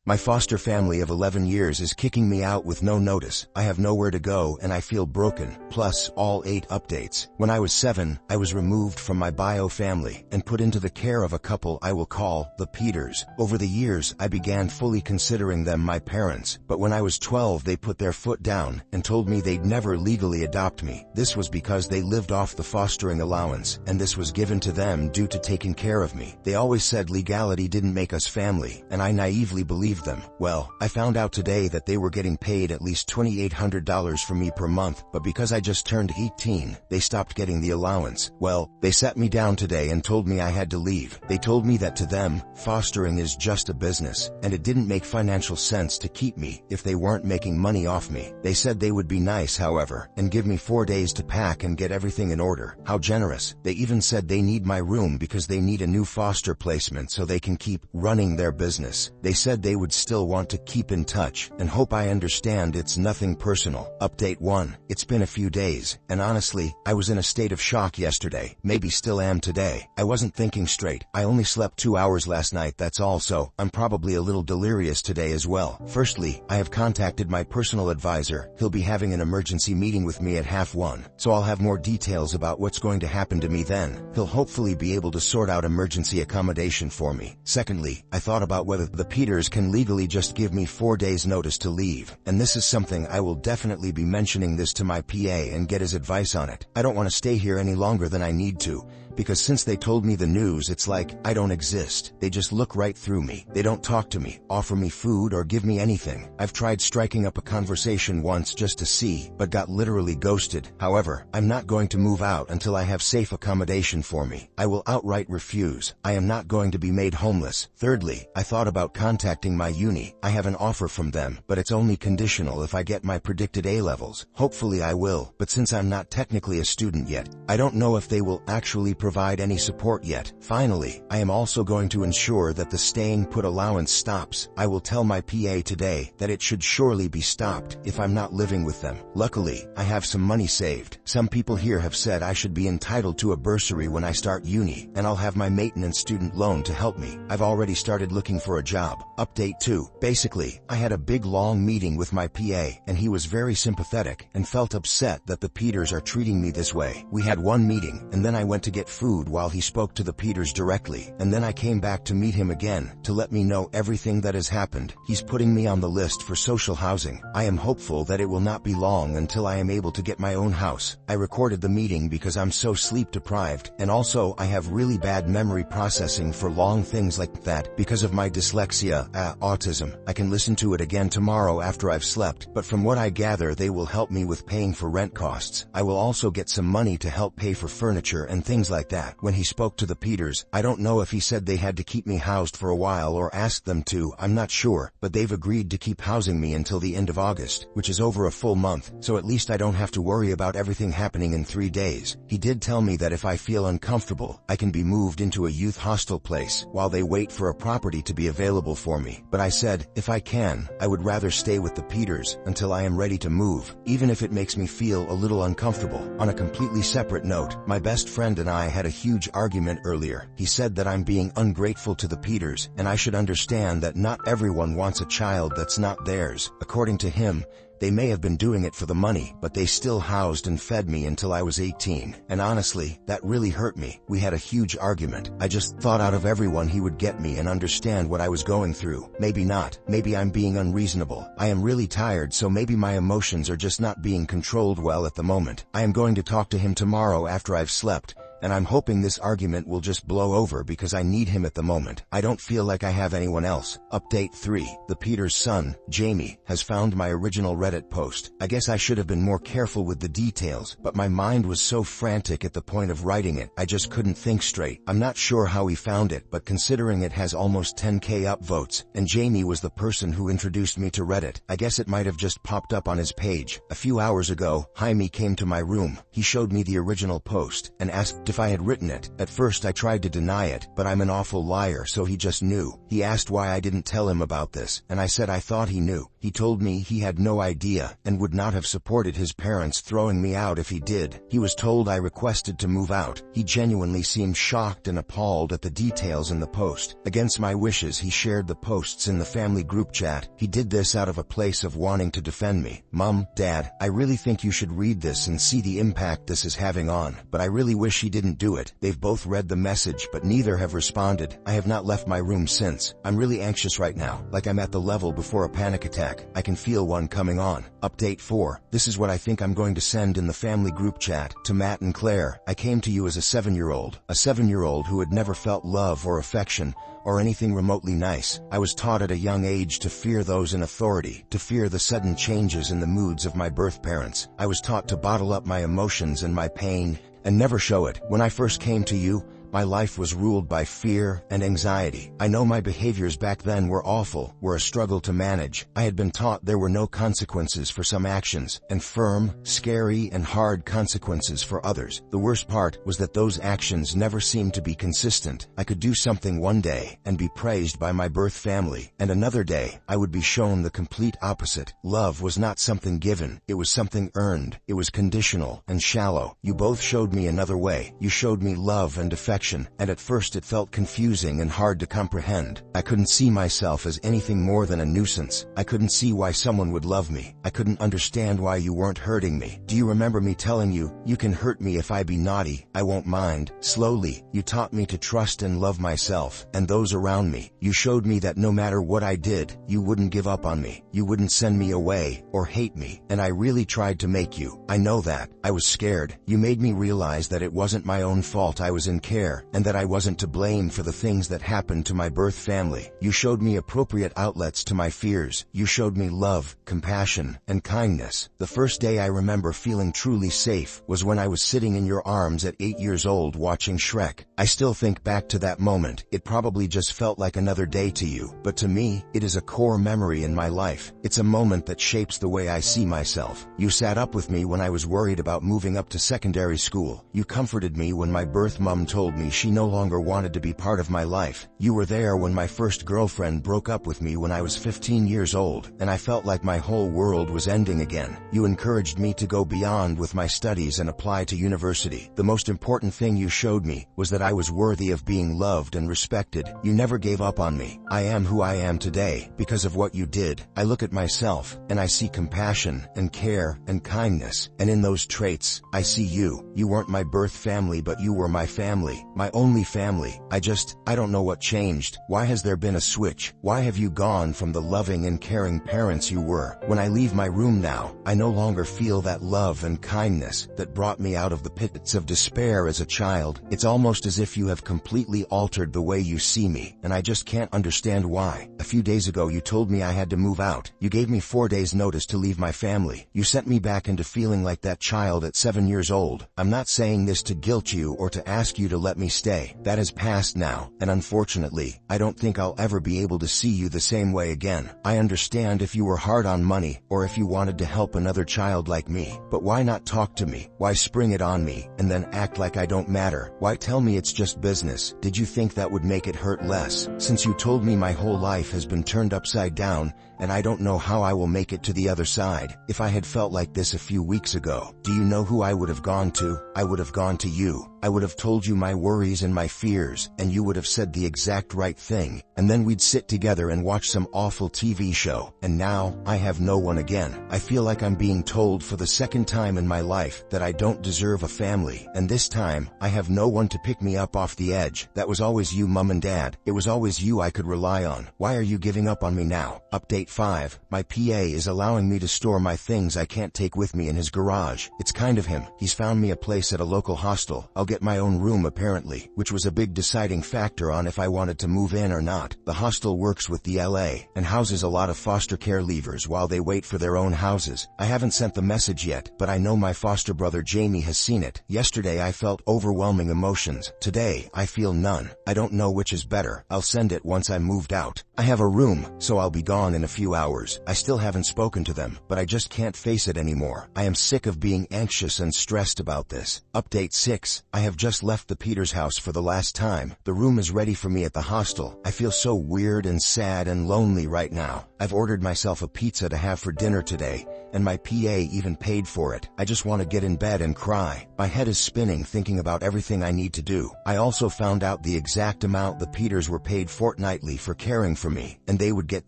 My foster family of 11 years is kicking me out with no notice. I have nowhere to go and I feel broken. Plus, all 8 updates. When I was 7, I was removed from my bio family and put into the care of a couple I will call the Peters. Over the years, I began fully considering them my parents, but when I was 12 they put their foot down and told me they'd never legally adopt me. This was because they lived off the fostering allowance, and this was given to them due to taking care of me. They always said legality didn't make us family, and I naively believed them. Well, I found out today that they were getting paid at least $2,800 for me per month, but because I just turned 18, they stopped getting the allowance. Well, they sat me down today and told me I had to leave. They told me that to them, fostering is just a business, and it didn't make financial sense to keep me if they weren't making money off me. They said they would be nice, however, and give me 4 days to pack and get everything in order. How generous. They even said they need my room because they need a new foster placement so they can keep running their business. They said they would still want to keep in touch and hope I understand it's nothing personal. Update 1. It's been a few days, and honestly, I was in a state of shock yesterday, maybe still am today. I wasn't thinking straight. I only slept 2 hours last night, that's all, so I'm probably a little delirious today as well. Firstly, I have contacted my personal advisor. He'll be having an emergency meeting with me at 1:30, so I'll have more details about what's going to happen to me then. He'll hopefully be able to sort out emergency accommodation for me. Secondly, I thought about whether the Peters can legally just give me 4 days notice to leave, and this is something I will definitely be mentioning this to my PA and get his advice on it. I don't want to stay here any longer than I need to, because since they told me the news, it's like I don't exist. They just look right through me. They don't talk to me, offer me food, or give me anything. I've tried striking up a conversation once just to see, but got literally ghosted. However, I'm not going to move out until I have safe accommodation for me. I will outright refuse. I am not going to be made homeless. Thirdly, I thought about contacting my uni. I have an offer from them, but it's only conditional if I get my predicted A-levels. Hopefully I will, but since I'm not technically a student yet, I don't know if they will actually provide any support yet. Finally, I am also going to ensure that the staying put allowance stops. I will tell my PA today that it should surely be stopped if I'm not living with them. Luckily, I have some money saved. Some people here have said I should be entitled to a bursary when I start uni, and I'll have my maintenance student loan to help me. I've already started looking for a job. Update 2. Basically, I had a big long meeting with my PA, and he was very sympathetic and felt upset that the Peters are treating me this way. We had one meeting, and then I went to get food while he spoke to the Peters directly, and then I came back to meet him again to let me know everything that has happened. He's putting me on the list for social housing. I am hopeful that it will not be long until I am able to get my own house. I recorded the meeting because I'm so sleep deprived, and also I have really bad memory processing for long things like that because of my dyslexia, autism. I can listen to it again tomorrow after I've slept, but from what I gather they will help me with paying for rent costs. I will also get some money to help pay for furniture and things like that. When he spoke to the Peters, I don't know if he said they had to keep me housed for a while or asked them to, I'm not sure, but they've agreed to keep housing me until the end of August, which is over a full month, so at least I don't have to worry about everything happening in 3 days. He did tell me that if I feel uncomfortable, I can be moved into a youth hostel place while they wait for a property to be available for me. But I said, if I can, I would rather stay with the Peters until I am ready to move, even if it makes me feel a little uncomfortable. On a completely separate note, my best friend and I had a huge argument earlier. He said that I'm being ungrateful to the Peters, and I should understand that not everyone wants a child that's not theirs. According to him, they may have been doing it for the money, but they still housed and fed me until I was 18. And honestly, that really hurt me. We had a huge argument. I just thought out of everyone he would get me and understand what I was going through. Maybe not. Maybe I'm being unreasonable. I am really tired, so maybe my emotions are just not being controlled well at the moment. I am going to talk to him tomorrow after I've slept, and I'm hoping this argument will just blow over because I need him at the moment. I don't feel like I have anyone else. Update 3. The Peters' son, Jamie, has found my original Reddit post. I guess I should have been more careful with the details, but my mind was so frantic at the point of writing it, I just couldn't think straight. I'm not sure how he found it, but considering it has almost 10K upvotes, and Jamie was the person who introduced me to Reddit, I guess it might have just popped up on his page. A few hours ago, Jaime came to my room. He showed me the original post and asked if I had written it. At first I tried to deny it, but I'm an awful liar, so he just knew. He asked why I didn't tell him about this, and I said I thought he knew. He told me he had no idea and would not have supported his parents throwing me out if he did. He was told I requested to move out. He genuinely seemed shocked and appalled at the details in the post. Against my wishes, he shared the posts in the family group chat. He did this out of a place of wanting to defend me. Mom, Dad, I really think you should read this and see the impact this is having on, but I really wish he didn't do it. They've both read the message, but neither have responded. I have not left my room since. I'm really anxious right now, like I'm at the level before a panic attack. I can feel one coming on. Update 4. This is what I think I'm going to send in the family group chat. To Matt and Claire, I came to you as a 7-year-old. A 7-year-old who had never felt love or affection or anything remotely nice. I was taught at a young age to fear those in authority, to fear the sudden changes in the moods of my birth parents. I was taught to bottle up my emotions and my pain and never show it. When I first came to you, my life was ruled by fear and anxiety. I know my behaviors back then were awful, were a struggle to manage. I had been taught there were no consequences for some actions, and firm, scary, and hard consequences for others. The worst part was that those actions never seemed to be consistent. I could do something one day and be praised by my birth family, and another day I would be shown the complete opposite. Love was not something given, it was something earned. It was conditional and shallow. You both showed me another way. You showed me love and affection, and at first it felt confusing and hard to comprehend. I couldn't see myself as anything more than a nuisance. I couldn't see why someone would love me. I couldn't understand why you weren't hurting me. Do you remember me telling you, you can hurt me if I be naughty, I won't mind? Slowly, you taught me to trust and love myself and those around me. You showed me that no matter what I did, you wouldn't give up on me. You wouldn't send me away or hate me, and I really tried to make you. I know that. I was scared. You made me realize that it wasn't my own fault I was in care, and that I wasn't to blame for the things that happened to my birth family. You showed me appropriate outlets to my fears. You showed me love, compassion, and kindness. The first day I remember feeling truly safe was when I was sitting in your arms at 8 years old watching Shrek. I still think back to that moment. It probably just felt like another day to you, but to me, it is a core memory in my life. It's a moment that shapes the way I see myself. You sat up with me when I was worried about moving up to secondary school. You comforted me when my birth mom told me she no longer wanted to be part of my life. You were there when my first girlfriend broke up with me when I was 15 years old, and I felt like my whole world was ending again. You encouraged me to go beyond with my studies and apply to university. The most important thing you showed me was that I was worthy of being loved and respected. You never gave up on me. I am who I am today because of what you did. I look at myself and I see compassion and care and kindness, and in those traits, I see you. You weren't my birth family, but you were my family. My only family. I don't know what changed. Why has there been a switch? Why have you gone from the loving and caring parents you were? When I leave my room now, I no longer feel that love and kindness that brought me out of the pits of despair as a child. It's almost as if you have completely altered the way you see me, and I just can't understand why. A few days ago you told me I had to move out. You gave me 4 days notice to leave my family. You sent me back into feeling like that child at 7 years old. I'm not saying this to guilt you or to ask you to let me stay. That has passed now, and unfortunately, I don't think I'll ever be able to see you the same way again. I understand if you were hard on money, or if you wanted to help another child like me, but why not talk to me? Why spring it on me, and then act like I don't matter? Why tell me it's just business? Did you think that would make it hurt less? Since you told me my whole life has been turned upside down, and I don't know how I will make it to the other side. If I had felt like this a few weeks ago, do you know who I would have gone to? I would have gone to you. I would have told you my worries and my fears, and you would have said the exact right thing, and then we'd sit together and watch some awful TV show. And now, I have no one again. I feel like I'm being told for the second time in my life that I don't deserve a family, and this time, I have no one to pick me up off the edge. That was always you, Mom and Dad. It was always you I could rely on. Why are you giving up on me now? Update 5. My PA is allowing me to store my things I can't take with me in his garage. It's kind of him. He's found me a place at a local hostel. I'll get my own room apparently, which was a big deciding factor on if I wanted to move in or not. The hostel works with the LA and houses a lot of foster care leavers while they wait for their own houses. I haven't sent the message yet, but I know my foster brother Jamie has seen it. Yesterday I felt overwhelming emotions. Today I feel none. I don't know which is better. I'll send it once I'm moved out. I have a room, so I'll be gone in a few hours. I still haven't spoken to them, but I just can't face it anymore. I am sick of being anxious and stressed about this. Update 6. I I have just left the Peters house for the last time. The room is ready for me at the hostel. I feel so weird and sad and lonely right now. I've ordered myself a pizza to have for dinner today, and my PA even paid for it. I just want to get in bed and cry. My head is spinning thinking about everything I need to do. I also found out the exact amount the Peters were paid fortnightly for caring for me, and they would get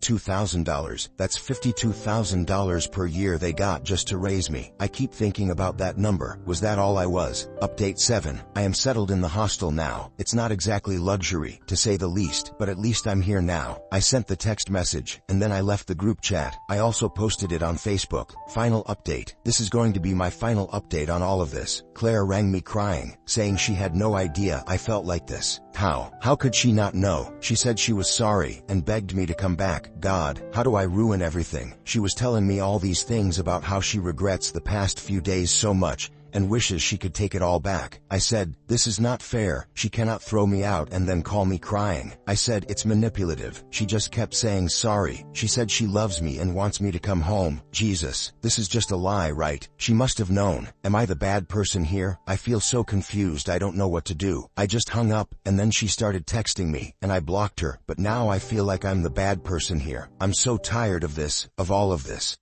$2,000. That's $52,000 per year they got just to raise me. I keep thinking about that number. Was that all I was? Update 7. I am settled in the hostel now. It's not exactly luxury, to say the least, but at least I'm here now. I sent the text message, and then I left the group chat. I also posted it on Facebook. Final update. This is going to be my final update on all of this. Claire rang me crying, saying she had no idea I felt like this. How could she not know? She said she was sorry and begged me to come back. God, how do I ruin everything? She was telling me all these things about how she regrets the past few days so much and wishes she could take it all back. I said, this is not fair. She cannot throw me out and then call me crying. I said, it's manipulative. She just kept saying sorry. She said she loves me and wants me to come home. Jesus, this is just a lie, right? She must have known. Am I the bad person here? I feel so confused I don't know what to do. I just hung up, and then she started texting me, and I blocked her, but now I feel like I'm the bad person here. I'm so tired of this, of all of this.